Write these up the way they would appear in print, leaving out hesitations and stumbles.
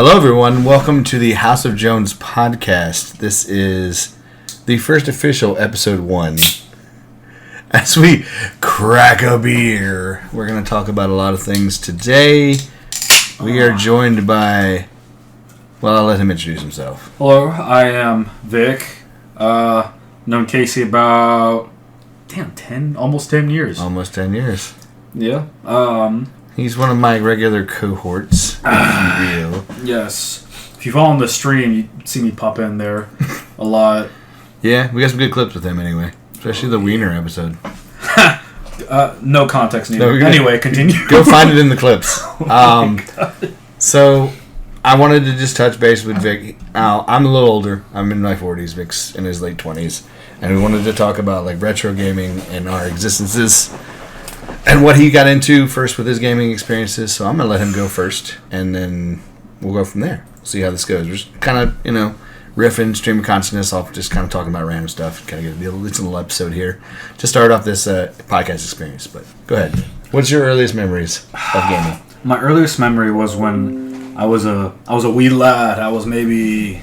Hello, everyone. Welcome to the House of Jones podcast. This is the first official episode 1. As we crack a beer, we're going to talk about a lot of things today. We are joined by... Well, I'll let him introduce himself. Hello, I am Vick. Known Casey about... almost 10 years. Almost 10 years. Yeah. He's one of my regular cohorts, if you will. Yes. If you follow on the stream, you see me pop in there a lot. Yeah, we got some good clips with him anyway. Especially the Wiener episode. No context needed. No, anyway, continue. Go find it in the clips. So, I wanted to just touch base with Vic. I'm a little older. I'm in my 40s. Vic's in his late 20s. And we wanted to talk about like retro gaming and our existences. And what he got into first with his gaming experiences. So I'm going to let him go first. And then we'll go from there. See how this goes. We're just kind of, riffing, stream of consciousness off, just kind of talking about random stuff. Kind of get a little episode here to start off this podcast experience. But go ahead. What's your earliest memories of gaming? My earliest memory was when I was a wee lad. I was maybe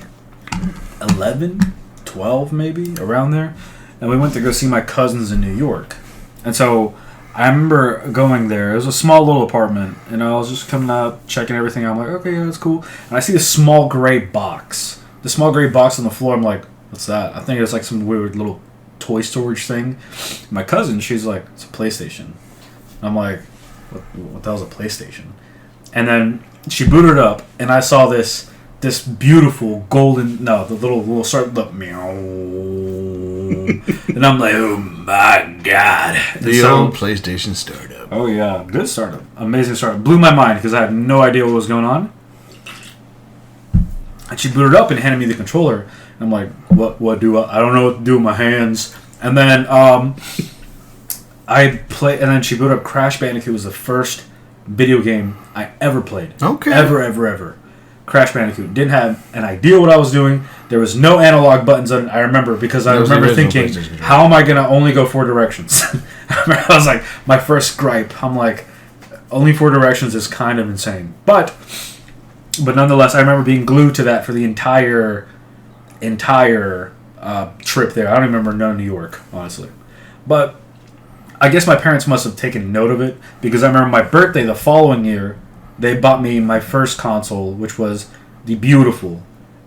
11, 12 maybe, around there. And we went to go see my cousins in New York. And so I remember going there. It was a small little apartment. And I was just coming out, checking everything out. I'm like, okay, yeah, that's cool. And I see this small gray box. The small gray box on the floor. I'm like, what's that? I think it's like some weird little toy storage thing. My cousin, she's like, it's a PlayStation. I'm like, what the hell's a PlayStation? And then she booted up, and I saw this beautiful golden, the little start, meow. And I'm like, oh my god. The old PlayStation startup. Oh yeah, good startup. Amazing startup. Blew my mind because I had no idea what was going on. And she booted up and handed me the controller. And I'm like, what do I don't know what to do with my hands. And then and then she booted up Crash Bandicoot. Was the first video game I ever played. Okay. Ever. Crash Bandicoot. Didn't have an idea what I was doing. There was no analog buttons on it. I remember because I remember thinking, how am I going to only go 4 directions? I was like, my first gripe. I'm like, only 4 directions is kind of insane. But nonetheless, I remember being glued to that for the entire trip there. I don't even remember none of New York, honestly. But I guess my parents must have taken note of it because I remember my birthday the following year, they bought me my first console, which was the beautiful,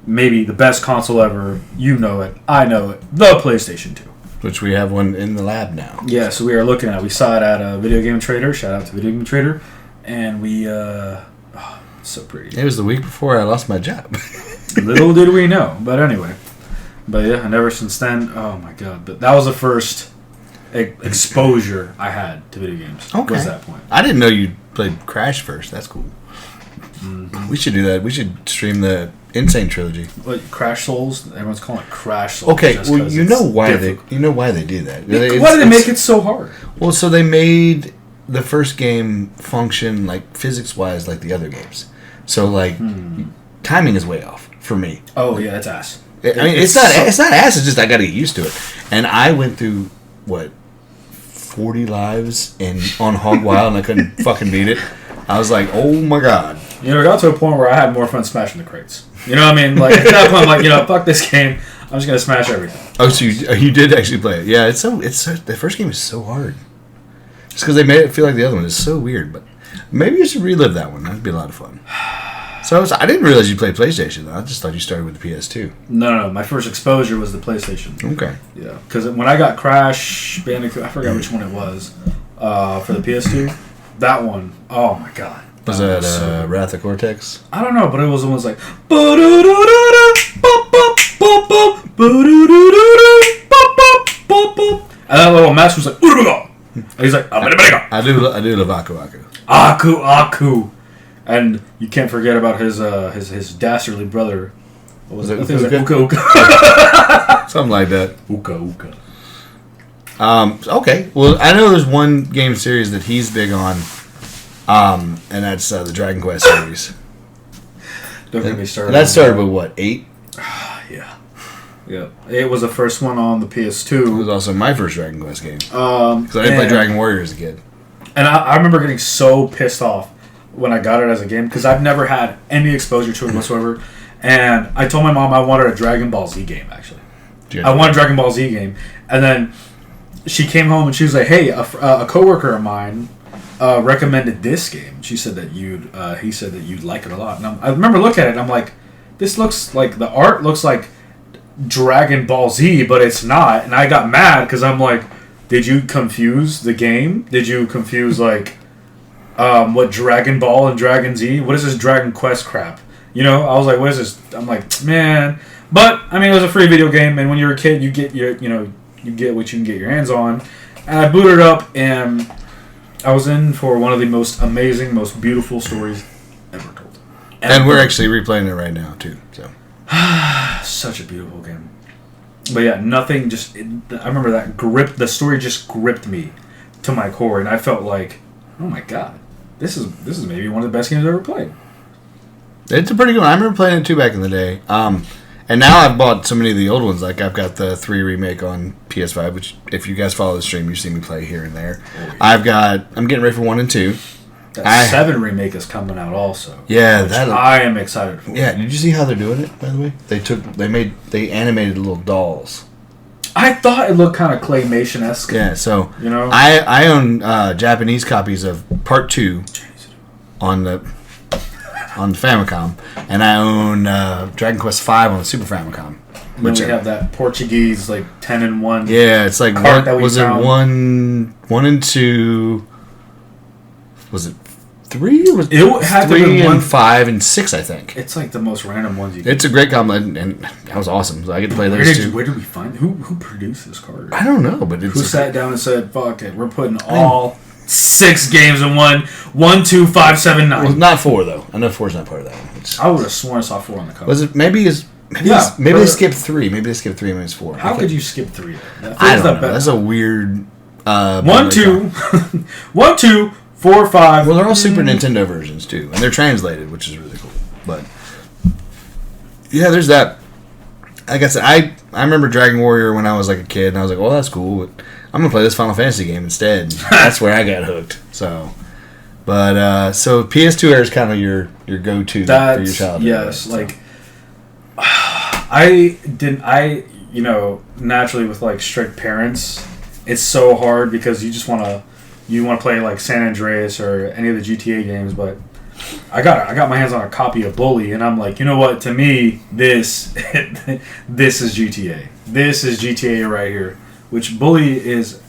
maybe the best console ever. You know it. I know it. The PlayStation 2. Which we have one in the lab now. Yeah, so we are looking at it. We saw it at a Video Game Trader. Shout out to Video Game Trader. And we... so pretty. It was the week before I lost my job. Little did we know. But anyway. But yeah, and ever since then, oh my god. But that was the first exposure I had to video games. Okay. Was that point. I didn't know you played Crash first. That's cool. Mm-hmm. We should do that. We should stream the Insane Trilogy. What, Crash Souls? Everyone's calling it Crash Souls. Okay, well, you know why they do that. Why did they make it so hard? Well, so they made the first game function like physics-wise like the other games. So like timing is way off for me. Oh yeah, it's ass. I mean, it's not ass. It's just I got to get used to it. And I went through 40 lives on Hog Wild, and I couldn't fucking beat it. I was like, oh my god. It got to a point where I had more fun smashing the crates. You know what I mean? Like at that point, I'm like, fuck this game. I'm just gonna smash everything. Oh, so you did actually play it? Yeah, it's so the first game is so hard. Just because they made it feel like the other one is so weird. But maybe you should relive that one. That'd be a lot of fun. So I didn't realize you played PlayStation, though. I just thought you started with the PS2. No. My first exposure was the PlayStation. Okay. Yeah. Because when I got Crash Bandicoot, I forgot which one it was, for the PS2. That one, oh my god. Was that Wrath of Cortex? I don't know, but it was almost like... And that little mask was like... And he's like... I do love Aku. Aku. And you can't forget about his dastardly brother. What was it? I think it was Uka. Something like that. Uka. Okay. Well, I know there's one game series that he's big on, and that's the Dragon Quest series. Don't get me started. That started with what, 8? Yeah. It was the first one on the PS2. It was also my first Dragon Quest game. Because I didn't play Dragon Warrior as a kid. And I remember getting so pissed off when I got it as a game because I've never had any exposure to it whatsoever. And I told my mom I wanted a Dragon Ball Z game, actually. I want a Dragon Ball Z game. And then she came home and she was like, hey, a coworker of mine recommended this game. She said that he said that you'd like it a lot. And I remember looking at it and I'm like, this looks like, the art looks like Dragon Ball Z, but it's not. And I got mad because I'm like, did you confuse the game? Did you confuse, like, what Dragon Ball and Dragon Z? What is this Dragon Quest crap? You know, I was like, what is this? I'm like, man. But, I mean, it was a free video game, and when you're a kid, you get you get what you can get your hands on. And I booted it up, and I was in for one of the most amazing, most beautiful stories ever told. And we're actually replaying it right now, too. So such a beautiful game. But yeah, nothing just... I remember that the story just gripped me to my core, and I felt like, oh my god, this is maybe one of the best games I've ever played. It's a pretty good one. I remember playing it, too, back in the day. And now I've bought so many of the old ones. Like, I've got the 3 remake on PS5, which, if you guys follow the stream, you see me play here and there. Oh, yeah. I'm getting ready for 1 and 2. That 7 remake is coming out also. Yeah, which I am excited for. Yeah, did you see how they're doing it, by the way? They animated little dolls. I thought it looked kind of claymation-esque. Yeah, so, you know, I own Japanese copies of Part 2 on the Famicom, and I own Dragon Quest V on the Super Famicom. Which we have that Portuguese, like, 10-in-1. Yeah, it's like, was it 1 and 2... Was it 3? Or was it had 3 and 5 and 6, I think. It's like the most random ones you can. It's a great compliment, and that was awesome. So I get to play those two. Where did we find who produced this card? I don't know, but who sat down and said, "Fuck it, we're putting all 6 games in one. 1, 2, 5, 7, 9." Well, not 4 though. I know 4's not part of that one. I would have sworn I saw 4 on the cover. Was it maybe they skipped 3? Maybe they skipped 3 and it's 4. How could you skip 3? I don't know. That's a weird. 1, 2, 1, 2. 4, 5. Well, they're all Super Nintendo versions too, and they're translated, which is really cool. But yeah, there's that. Like I said, I remember Dragon Warrior when I was like a kid, and I was like, "Well, that's cool, but I'm gonna play this Final Fantasy game instead." That's where I got hooked. So, but so PS2 era is kind of your go-to for your childhood. Yes, right? Naturally with like strict parents, it's so hard because you just want to play like San Andreas or any of the GTA games, but I got my hands on a copy of Bully, and I'm like, you know what? To me, this is GTA. This is GTA right here. Which Bully is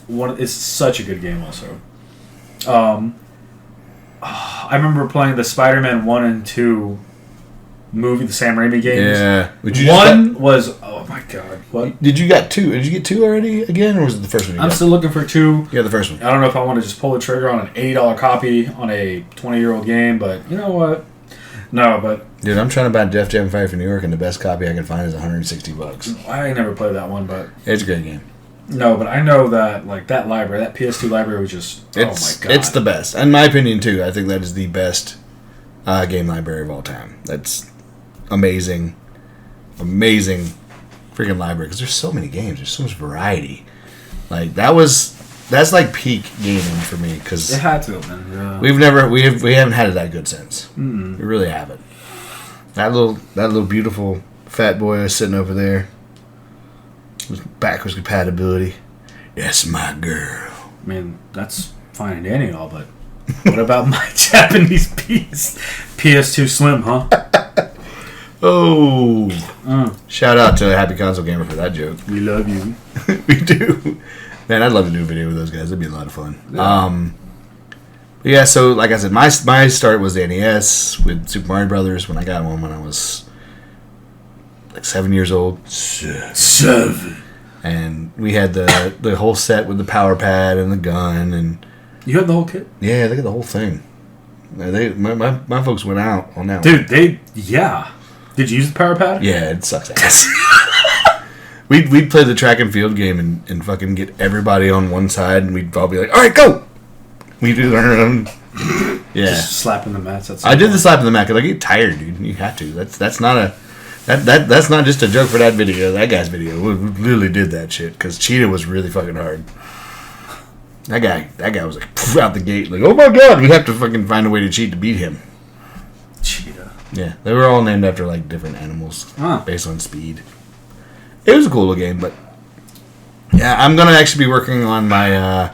such a good game also. I remember playing the Spider-Man 1 and 2 movie, the Sam Raimi games. Yeah. Was oh my god. What? Did you get 2? Did you get 2 already again, or was it the first one? I'm still looking for 2. Yeah, the first one. I don't know if I want to just pull the trigger on an $80 copy on a 20-year-old game, but you know what? No, but dude, I'm trying to buy Def Jam Fight for New York, and the best copy I can find is $160. I never played that one, but it's a great game. No, but I know that like that library, that PS2 library was just oh my god. It's the best, in my opinion too. I think that is the best game library of all time. That's amazing freaking library because there's so many games. There's so much variety. Like that's like peak gaming for me because it had to have been. Yeah. We haven't had it that good since. Mm-mm. We really haven't. That little beautiful fat boy is sitting over there. Backwards compatibility. That's my girl. I mean, that's fine and dandy and all, but what about my Japanese piece? PS2 Slim, huh? Oh. Shout out to Happy Console Gamer for that joke. We love you. We do. Man, I'd love to do a video with those guys. It'd be a lot of fun. Yeah. So like I said, my start was the NES with Super Mario Brothers when I got one when I was like 7 years old. 7. And we had the whole set with the power pad and the gun and. You had the whole kit? Yeah, they got the whole thing. My folks went out on that one. Dude, yeah. Did you use the power pad? Yeah, it sucks ass. We'd play the track and field game and fucking get everybody on one side, and we'd all be like, all right, go! We'd do our own. Yeah. Just slapping the mats. I did the slap in the mat because I get tired, dude. You have to. That's not that's not just a joke for that video. That guy's video. We literally did that shit because Cheetah was really fucking hard. That guy was like out the gate, like, oh my god, we have to fucking find a way to cheat to beat him. Cheetah. Yeah, they were all named after like different animals Huh. based on speed. It was a cool little game, but yeah, I'm gonna actually be working on my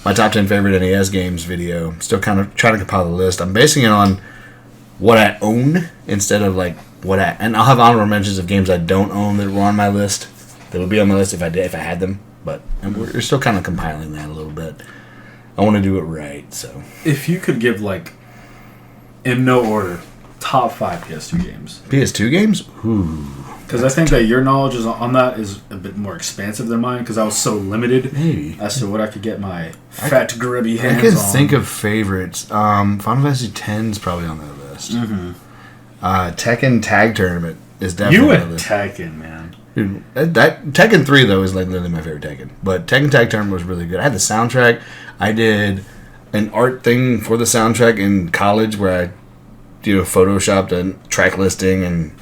my top 10 favorite NES games video. Still kind of trying to compile the list. I'm basing it on what I own instead of like and I'll have honorable mentions of games I don't own that were on my list. That would be on my list if I had them. But we're still kind of compiling that a little bit. I want to do it right, so. If you could give, like, in no order, top 5 PS2 games. PS2 games? Ooh. Because I think that your knowledge on that is a bit more expansive than mine, because I was so limited as to what I could get my fat, grubby hands on. I can think of favorites. Final Fantasy X is probably on that list. Mm-hmm. Tekken Tag Tournament is definitely You on and the list. Tekken, man. Dude, that Tekken 3 though is like literally my favorite Tekken. But Tekken Tag Tournament was really good. I had the soundtrack. I did an art thing for the soundtrack in college where I photoshopped a track listing, and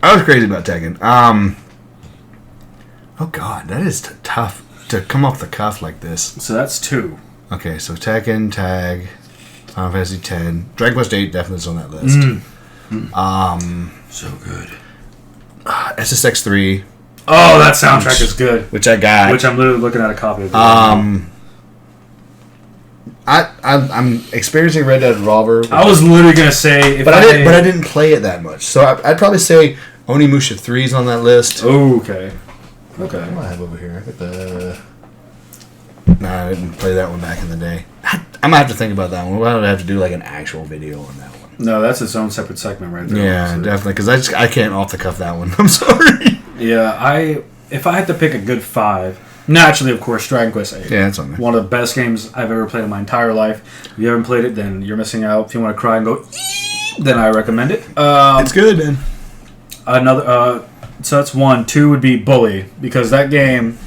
I was crazy about Tekken. Oh god, that is tough to come off the cuff like this. So that's 2. Okay, so Tekken, Tag, Final Fantasy X, Dragon Quest 8 definitely is on that list. So good. SSX 3. Oh, that soundtrack is good. Which I got. Which I'm literally looking at a copy of. I'm experiencing Red Dead Revolver. I was literally gonna say, but I didn't play it that much. So I'd probably say Onimusha 3 is on that list. Oh, okay. Okay. What do I have over here? I got the. No, I didn't play that one back in the day. I might have to think about that one. Why would I have to do like an actual video on that one? No, that's its own separate segment right there. Yeah, definitely. Because I can't off the cuff that one. I'm sorry. Yeah, if I had to pick a good 5, naturally, of course, Dragon Quest 8. Yeah, that's on there. One of the best games I've ever played in my entire life. If you haven't played it, then you're missing out. If you want to cry and go, then I recommend it. It's good, man. So that's 1. 2 would be Bully, because that game,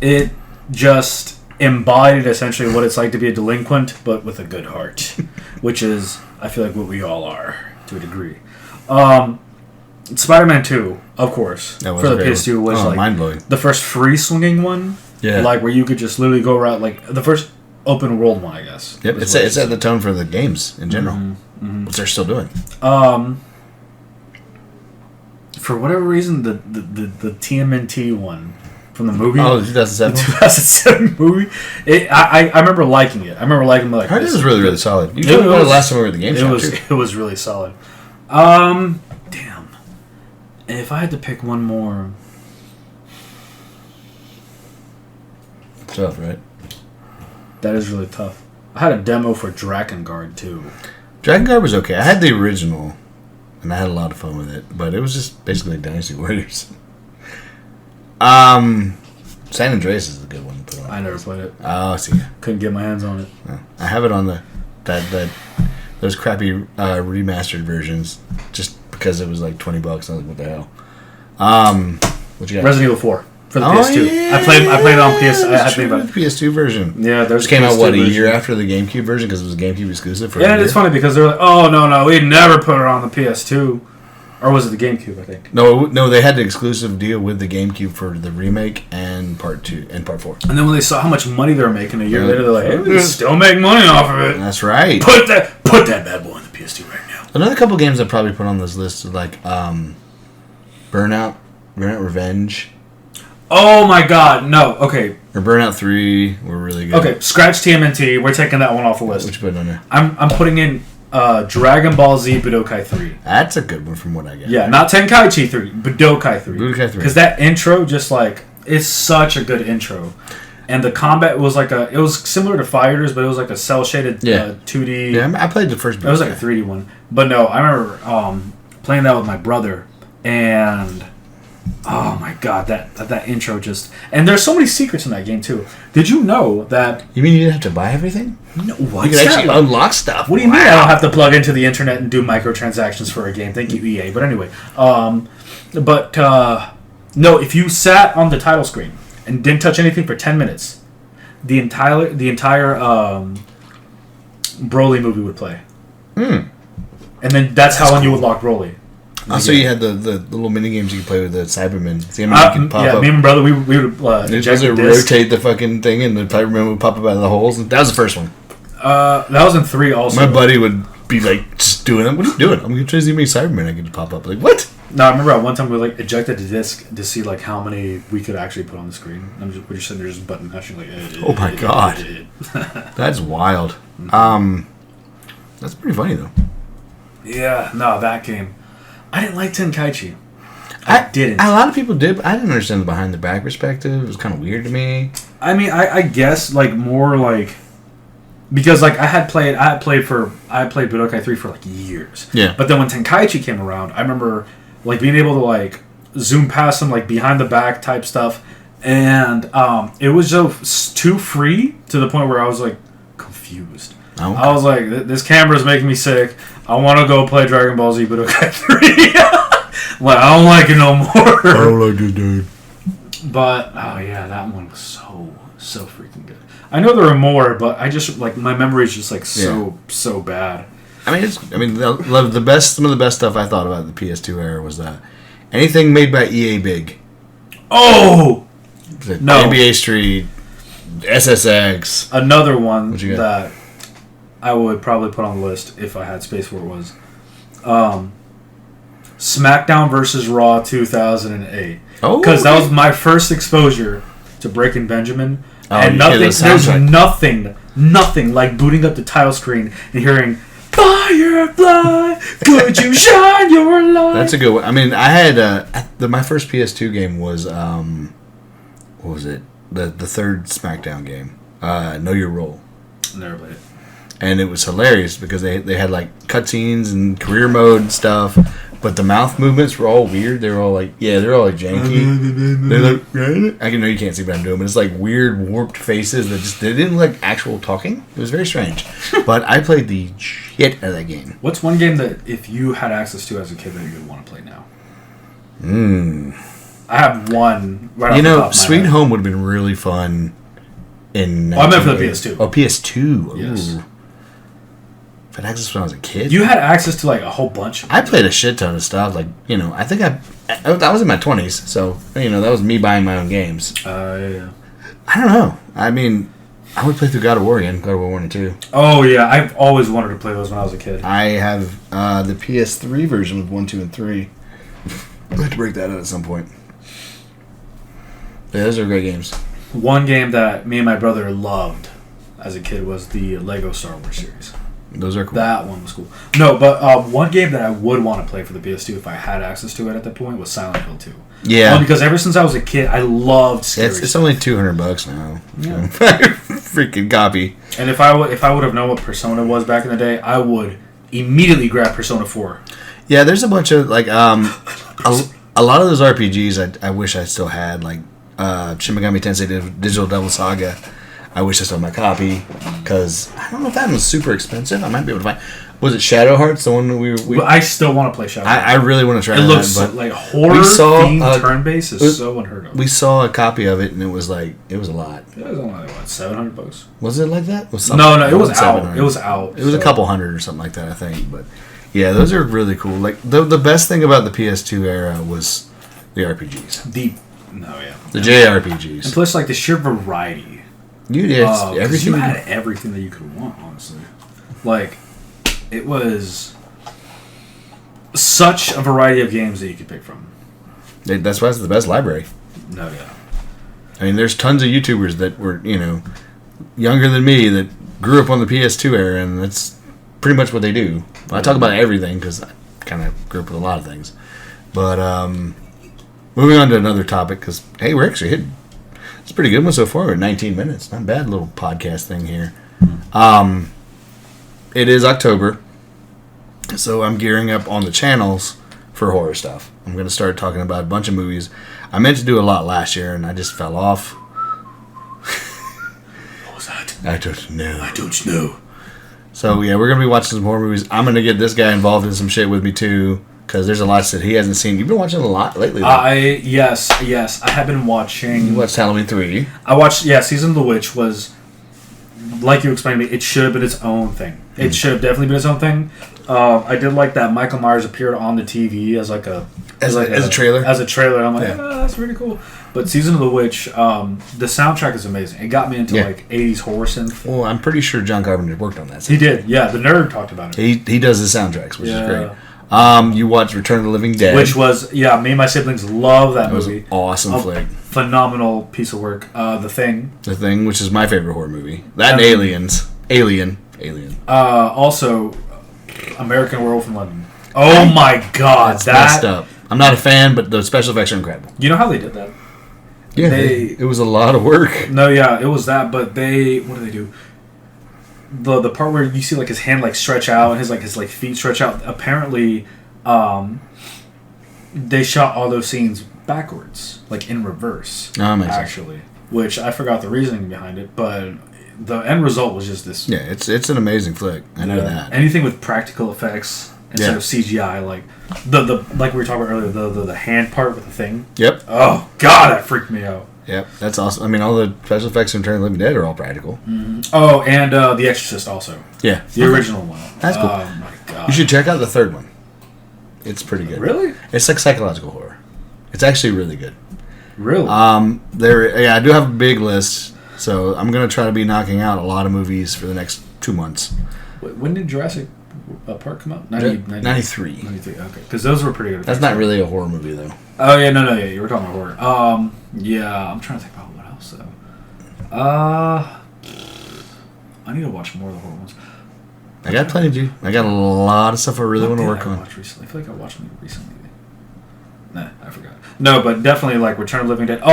it just embodied essentially what it's like to be a delinquent, but with a good heart, which is, I feel like, what we all are to a degree. Spider-Man 2, of course, for the PS2 was like mind-blowing. The first free swinging one, like where you could just literally go around, like the first open world one, I guess. Yep, it set the tone for the games in general, which they're still doing. For whatever reason, the TMNT one from the movie. Oh, the 2007? The 2007 movie. I remember liking it. I remember liking it. Like, it was really, really solid. You told me about it last time we were at the game shop, too. It was really solid. Damn. If I had to pick one more... Tough, right? That is really tough. I had a demo for Drakengard, too. Drakengard was okay. I had the original, and I had a lot of fun with it, but it was just basically Dynasty Warriors. San Andreas is a good one to put on. I never played it. Oh, I see. Couldn't get my hands on it. No. I have it on those crappy remastered versions, just because it was like $20. I was like, what the hell? What you got? Resident Evil 4 for the PS2. Yeah. I played it on PS. I think about the PS2 version. Yeah, there's came out a year after the GameCube version because it was a GameCube exclusive. Yeah, it's funny because they're like, oh no, we never put it on the PS2, or was it the GameCube? I think. No, they had the exclusive deal with the GameCube for the remake and part 2 and part 4. And then when they saw how much money they were making a year later, they're like, hey, we can still make money off of it. That's right. Put that bad boy on the PS2 right now. Another couple games I'd probably put on this list is like Burnout Revenge. Oh my god, no. Okay. Or Burnout 3 were really good. Okay, scratch TMNT. We're taking that one off the list. What you putting on there? I'm putting in Dragon Ball Z Budokai 3. That's a good one from what I get. Yeah, not Tenkaichi 3, Budokai 3. Budokai 3. Because that intro just like, it's such a good intro. And the combat was like it was similar to Fighters, but it was like a cell-shaded 2D. Yeah, I played the first Budokai. It was like a 3D one. But no, I remember playing that with my brother, and oh my god, that intro just... And there's so many secrets in that game, too. Did you know that... You mean you didn't have to buy everything? No, what? You can actually unlock stuff. What do you mean I don't have to plug into the internet and do microtransactions for a game? Thank you, EA. But anyway, no, if you sat on the title screen and didn't touch anything for 10 minutes, the entire Broly movie would play. And then that's how you would lock Broly. Also, you had the little mini games you could play with the Cybermen. See how many you could pop up. Me and my brother, we would rotate the fucking thing, and the Cybermen would pop up out of the holes. That was the first one. That was in 3 also. My buddy would be like, just doing it. What are you doing? I'm going to try to see how many Cybermen I can pop up. Like, what? No, I remember one time we like ejected the disc to see like how many we could actually put on the screen. We're just sitting there just button mashing like. Oh my god, that's wild. That's pretty funny though. Yeah, no, that game. I didn't like Tenkaichi. I didn't. A lot of people did, but I didn't understand the behind the back perspective. It was kind of weird to me. I mean, I guess like more like because like I had played Budokai 3 for like years. Yeah. But then when Tenkaichi came around, I remember like being able to like zoom past some like behind the back type stuff, and it was just too free to the point where I was like confused. Oh. I was like, this camera is making me sick. I want to go play Dragon Ball Z Budokai 3. Like, I don't like it no more. I don't like this dude. But oh yeah, that one was so freaking good. I know there are more, but I just like my memory is just like so bad. I mean, some of the best stuff I thought about the PS2 era was that anything made by EA Big. Oh no, NBA Street, SSX. Another one that I would probably put on the list if I had space for it was SmackDown vs. Raw 2008. Oh, because that was my first exposure to Breaking Benjamin, and there's nothing like booting up the title screen and hearing Firefly, could you shine your light? That's a good one. I mean, I had my first PS2 game was what was it? The third SmackDown game, Know Your Role. Never played it. And it was hilarious because they had like cutscenes and career mode and stuff, but the mouth movements were all weird. They were all like janky. They're like, I know you can't see what I'm doing, but it's like weird warped faces that they didn't look like actual talking. It was very strange. But I played the shit out of that game. What's one game that if you had access to as a kid that you would want to play now? I have one. Right, you know, Sweet Home would have been really fun. I meant for the PS2. Oh, PS2. Yes. Ooh. I had access when I was a kid. You had access to like a whole bunch. I played a shit ton of stuff. Like, you know, I think I was in my 20s, so you know that was me buying my own games. Yeah. I don't know. I mean, I would play through God of War again, God of War 1 and 2. Oh yeah, I've always wanted to play those when I was a kid. I have the PS3 version of 1, 2, and 3. I'd like to break that out at some point. Yeah, those are great games. One game that me and my brother loved as a kid was the Lego Star Wars series. Those are cool. That one was cool. No, but one game that I would want to play for the PS2 if I had access to it at that point was Silent Hill 2. Yeah. Because ever since I was a kid, I loved scary stuff. It's only $200 now. Yeah. Freaking copy. And if I would have known what Persona was back in the day, I would immediately grab Persona 4. Yeah, there's a bunch of like a lot of those RPGs I wish I still had, like Shin Megami Tensei Digital Devil Saga. I wish I still had my copy, because I don't know if that one was super expensive. I might be able to find. Was it Shadow Hearts, the one we well, I still want to play Shadow Hearts. I really want to try it. It looks like horror-themed turn-based is so unheard of. We saw a copy of it, and it was a lot. It was only like, what, $700? Was it like that? No, it was out. It was out. It was a couple hundred or something like that, I think. But yeah, those are really cool. Like the best thing about the PS2 era was the RPGs. The JRPGs. And plus, like the sheer variety. You did everything. You had everything that you could want, honestly. Like, it was such a variety of games that you could pick from. That's why it's the best library. No, yeah. I mean, there's tons of YouTubers that were, you know, younger than me that grew up on the PS2 era, and that's pretty much what they do. I talk about everything because I kind of grew up with a lot of things. But moving on to another topic, because, hey, we're actually hitting. It's a pretty good one so far. We're at 19 minutes. Not a bad little podcast thing here. It is October, so I'm gearing up on the channels for horror stuff. I'm going to start talking about a bunch of movies. I meant to do a lot last year, and I just fell off. What was that? I don't know. So, yeah, we're going to be watching some horror movies. I'm going to get this guy involved in some shit with me, too. Because there's a lot that he hasn't seen. You've been watching a lot lately, though. Yes. I have been watching... You watched Halloween 3. I watched... Yeah, Season of the Witch was like you explained to me, it should have been its own thing. It should have definitely been its own thing. I did like that Michael Myers appeared on the TV as like a trailer. As a trailer, and I'm like, that's really cool. But Season of the Witch, the soundtrack is amazing. It got me into like 80s horror synth. Well, I'm pretty sure John Carpenter worked on that. He did, yeah. The Nerd talked about it. He does the soundtracks, which is great. You watched Return of the Living Dead, which was me and my siblings love that movie. Was an awesome flick, phenomenal piece of work. The Thing, which is my favorite horror movie. That and Alien. Also, American Werewolf in London. Oh my God, that's messed up. I'm not a fan, but the special effects are incredible. You know how they did that? Yeah, it was a lot of work. No, yeah, it was that. But what do they do? The part where you see like his hand like stretch out and his feet stretch out. Apparently, they shot all those scenes backwards, like in reverse. Actually, which I forgot the reasoning behind it, but the end result was just this. Yeah, it's an amazing flick. I know that. Anything with practical effects instead of CGI, like the like we were talking about earlier, the hand part with the thing. Yep. Oh God, that freaked me out. Yep, that's awesome. I mean, all the special effects in Return of the Living Dead are all practical. Mm-hmm. Oh, and The Exorcist also. Yeah, the original one. That's cool. Oh my God, you should check out the third one. It's pretty good. Really? It's like psychological horror. It's actually really good. Really? I do have a big list, so I'm gonna try to be knocking out a lot of movies for the next 2 months. When did Jurassic Park come out? 93. 93, okay. Because those were pretty good. That's not really a horror movie, though. Oh, yeah, no, yeah, you were talking about horror. Yeah, I'm trying to think about what else, though. I need to watch more of the horror ones. I got plenty to do. I got a lot of stuff I really want to work on. Recently? I feel like I watched them recently. Nah, I forgot. No, but definitely, like, Return of the Living Dead. I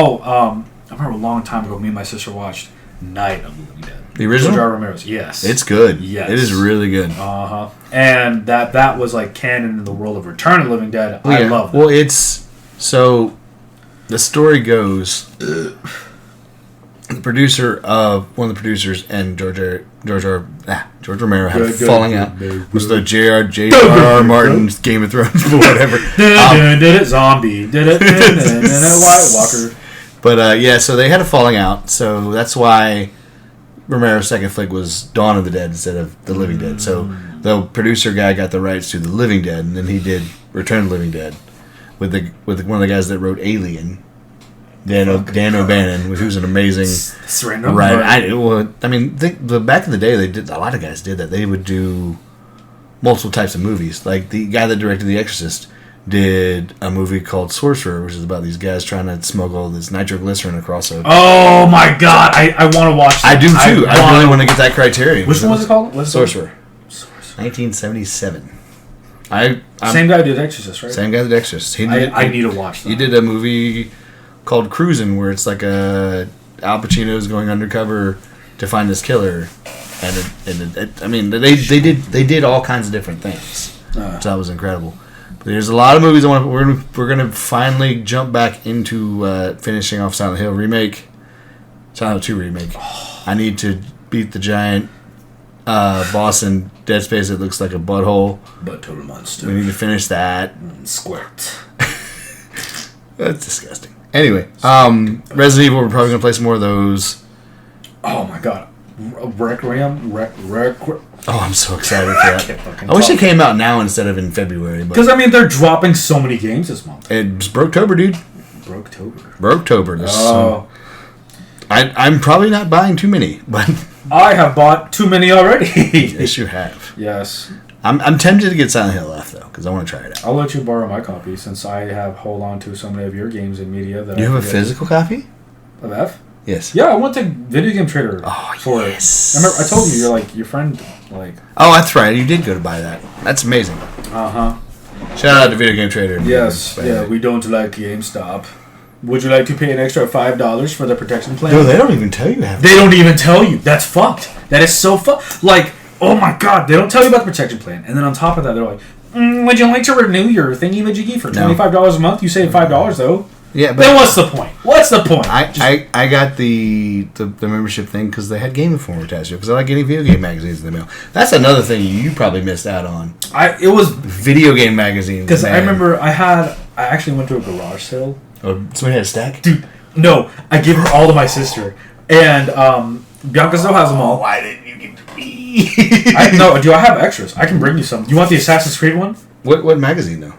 remember a long time ago, me and my sister watched Night of the Living Dead. The original? George Romero's, yes. It's good. Yes. It is really good. Uh-huh. And that was, like, canon in the world of Return of the Living Dead. I love that. Well, it's... So, the story goes... one of the producers and George Romero had a falling out. Was the J.R.R. Martin's Game of Thrones or whatever. Did it, zombie. Did it, White Walker. But, so they had a falling out. So, that's why... Romero's second flick was Dawn of the Dead instead of The Living Dead. So the producer guy got the rights to The Living Dead, and then he did Return of the Living Dead with one of the guys that wrote Alien, Dan O'Bannon, who's an amazing writer. Back in the day, a lot of guys did that. They would do multiple types of movies. Like the guy that directed The Exorcist did a movie called Sorcerer, which is about these guys trying to smuggle this nitroglycerin across a... Oh my God, I want to watch that. I do too. I really want to get that Criterion. Which one was it called? Sorcerer. 1977. Same guy did Exorcist, right? Same guy did Exorcist. I need to watch that. He did a movie called Cruisin', where it's like Al Pacino's going undercover to find this killer, they did all kinds of different things, which that was incredible. There's a lot of movies we're gonna finally jump back into finishing off Silent Hill remake, Silent Hill 2 remake. I need to beat the giant boss in Dead Space that looks like a butthole. Butt total monster. We need to finish that. Squirt. That's disgusting. Anyway, Resident Evil. We're probably gonna play some more of those. Oh my God, Requiem. Oh, I'm so excited for that. I wish it came out now instead of in February. Because, they're dropping so many games this month. It's Broketober, dude. Broketober. Oh. I'm probably not buying too many, but... I have bought too many already. Yes, you have. Yes. I'm tempted to get Silent Hill F, though, because I want to try it out. I'll let you borrow my copy, since I hold on to so many of your games and media that you have a physical copy? Of F? Yes. Yeah, I went to Video Game Trader for it. Remember, I told you, your friend, Oh, that's right. You did go to buy that. That's amazing. Uh-huh. Shout out to Video Game Trader. Yes. Yeah, we don't like GameStop. Would you like to pay an extra $5 for the protection plan? No, they don't even tell you. They don't even tell you. That's fucked. That is so fucked. Oh my God, they don't tell you about the protection plan. And then on top of that, they're like, would you like to renew your thingy-majiggy for $25 a month? You save $5, though. Yeah, but then what's the point? I got the membership thing because they had Game Informer attached to it because I like getting video game magazines in the mail. That's another thing you probably missed out on. It was video game magazines. Because I remember I actually went to a garage sale. Oh, somebody had a stack? Dude, no, I gave her all to my sister, and Bianca still has them all. Why didn't you give to me? No, do I have extras? I can bring you some. You want the Assassin's Creed one? What magazine though?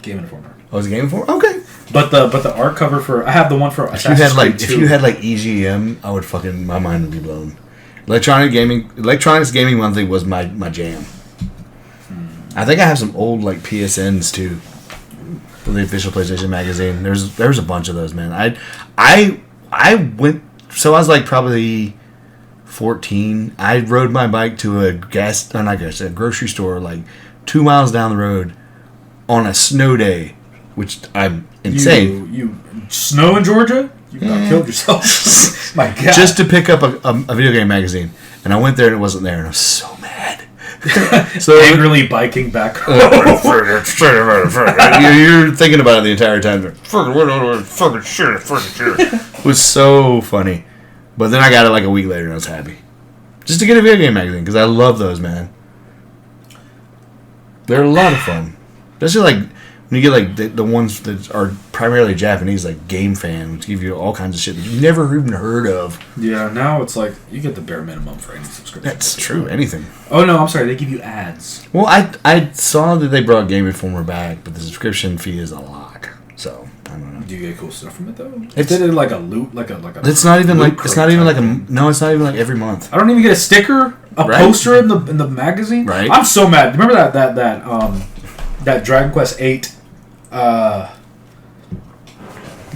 Game Informer. Oh, it's a Game Informer. Okay. But the art cover for I have the one for If you Assassin's had like Creed if 2. you had like EGM, I would fucking my mind would be blown. Electronics Gaming Monthly was my jam. I think I have some old like PSNs too. For the official PlayStation magazine. There's a bunch of those, man. I went, so I was like probably 14. I rode my bike to a grocery store like 2 miles down the road on a snow day, which I'm insane. You snow in Georgia? You about killed yourself. My God. Just to pick up a video game magazine. And I went there and it wasn't there and I was so mad. So angrily biking back home. You're thinking about it the entire time. Fucking shit. It was so funny. But then I got it like a week later and I was happy. Just to get a video game magazine because I love those, man. They're a lot of fun. Especially like when you get like the ones that are primarily Japanese, like Game Fan, which give you all kinds of shit that you've never even heard of. Yeah, now it's like you get the bare minimum for any subscription. That's true. Anything. Oh no, I'm sorry. They give you ads. Well, I saw that they brought Game Informer back, but the subscription fee is a lot. So I don't know. Do you get cool stuff from it though? It's Is it like a loot, like a? It's not even like it's not even like no. It's not even like every month. I don't even get a sticker, a Right. poster in the magazine. Right. I'm so mad. Remember that Dragon Quest VIII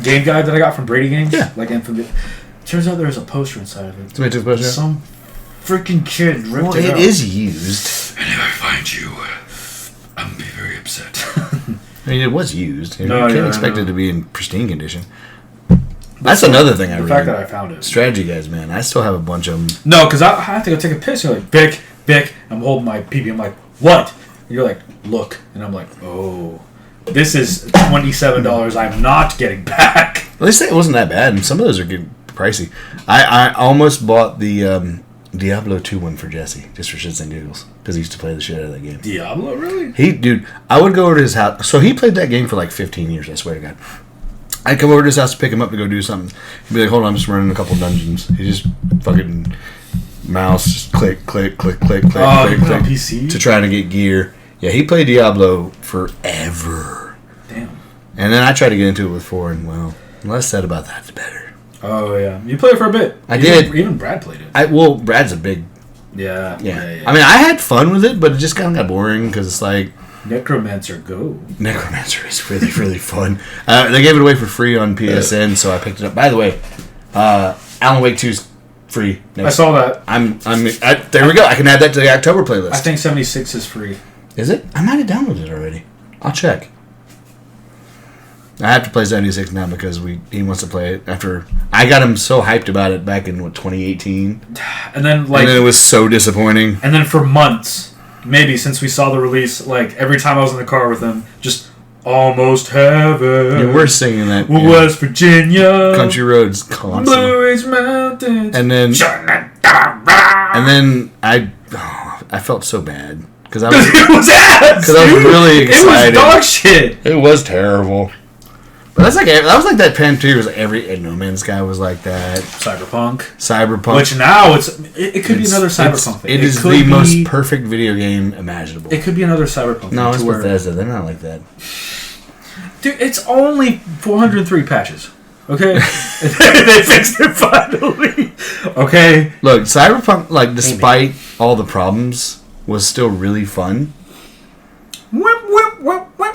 game guide that I got from Brady Games? Yeah. Like Infamy. Turns out there was a poster inside of it. Somebody took the poster? Some freaking kid ripped Well, it it out. is used. And if I find you, I'm be very upset. I mean, it was used. You No, can't yeah, expect I it know. to be in pristine condition. That's another thing I The read. fact that I found it. Strategy guys, man. I still have a bunch of them. No, because I have to go take a piss. You're like, Vick. I'm holding my pee-pee. I'm like, what? And you're like, look. And I'm like, oh. This is $27 I'm not getting back. At least it wasn't that bad, and some of those are getting pricey. I almost bought the Diablo 2 one for Jesse, just for shits and giggles, because he used to play the shit out of that game. Diablo, really? Dude, I would go over to his house. So he played that game for like 15 years, I swear to God. I'd come over to his house to pick him up to go do something. He'd be like, hold on, I'm just running a couple dungeons. He just fucking mouse, just click, click, click, click, click, click, click. click, PC? to try to get gear. Yeah, he played Diablo forever. Damn. And then I tried to get into it with 4, and well, the less said about that, the better. Oh, yeah. You played it for a bit. I did. Even Brad played it. Well, Brad's a big... Yeah. I mean, I had fun with it, but it just kind of got boring, because it's like... Necromancer, go. Necromancer is really, really fun. They gave it away for free on PSN, so I picked it up. By the way, Alan Wake 2's free. I saw that. There we go. I can add that to the October playlist. I think 76 is free. Is it? I might have downloaded it already. I'll check. I have to play 76 now because he wants to play it after I got him so hyped about it back in 2018, and then it was so disappointing. And then for months, maybe since we saw the release, like every time I was in the car with him, just almost heaven. Yeah, we're singing that. West Virginia, Country Roads, constantly. Blue Ridge Mountains, and then I felt so bad because I was it was ass. Because I was really excited. It was dog shit. It was terrible. But that was like that Pantera. Was like every No Man's Sky was like that. Cyberpunk. Which now it could be another Cyberpunk thing. It is the most perfect video game imaginable. It could be another Cyberpunk. No, it's Bethesda. They're not like that. Dude, it's only 403 patches. Okay, they fixed it finally. Okay, look, Cyberpunk, like despite all the problems, was still really fun.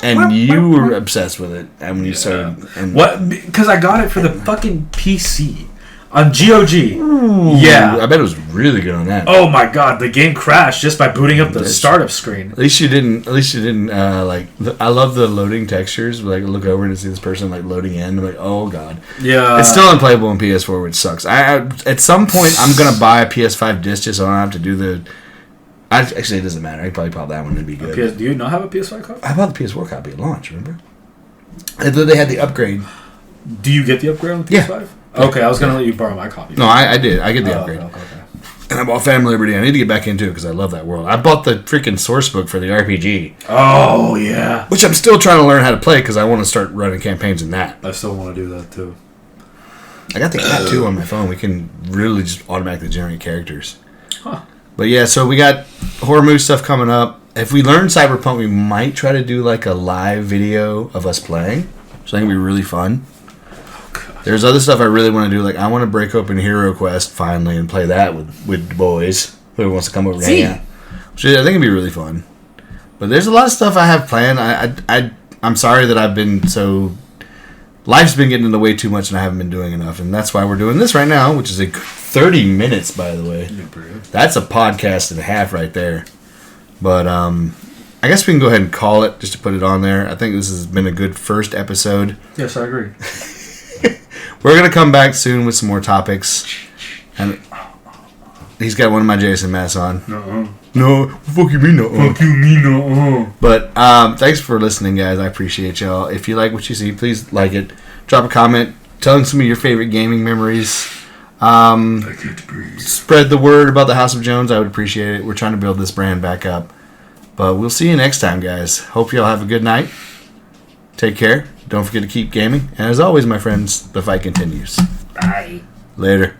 And you were obsessed with it, and when you started, what? Because I got it for the fucking PC on GOG. Ooh, yeah, I bet it was really good on that. Oh my god, the game crashed just by booting up the startup screen. At least you didn't. Like, I love the loading textures. Like, look over and see this person like loading in. I'm like, oh god. Yeah, it's still unplayable on PS4, which sucks. I at some point I'm gonna buy a PS5 disc just so I don't have to do the. Actually, it doesn't matter. I probably bought that one to be good. Do you not have a PS5 copy? I bought the PS4 copy at launch. Remember? And then they had the upgrade. Do you get the upgrade on the PS5? Yeah. Okay, I was gonna let you borrow my copy. No, I did. I get the upgrade. Okay. And I bought Phantom Liberty. I need to get back into it because I love that world. I bought the freaking source book for the RPG. Oh yeah. Which I'm still trying to learn how to play because I want to start running campaigns in that. I still want to do that too. I got the app too on my phone. We can really just automatically generate characters. Huh. But yeah, so we got horror movie stuff coming up. If we learn Cyberpunk, we might try to do like a live video of us playing. So I think it'd be really fun. There's other stuff I really want to do. Like I want to break open Hero Quest finally and play that with the boys. Whoever wants to come over and hang out. Which I think it'd be really fun. But there's a lot of stuff I have planned. I'm sorry that I've been so... Life's been getting in the way too much and I haven't been doing enough. And that's why we're doing this right now, which is 30 minutes, by the way. That's a podcast and a half right there. But I guess we can go ahead and call it just to put it on there. I think this has been a good first episode. Yes, I agree. We're going to come back soon with some more topics. And he's got one of my Jason masks on. No, fuck you mean no. Fuck you mean no. But thanks for listening, guys. I appreciate y'all. If you like what you see, please like it. Drop a comment. Tell them some of your favorite gaming memories. Spread the word about the House of Jones. I would appreciate it. We're trying to build this brand back up. But we'll see you next time, guys. Hope y'all have a good night. Take care. Don't forget to keep gaming. And as always, my friends, the fight continues. Bye. Later.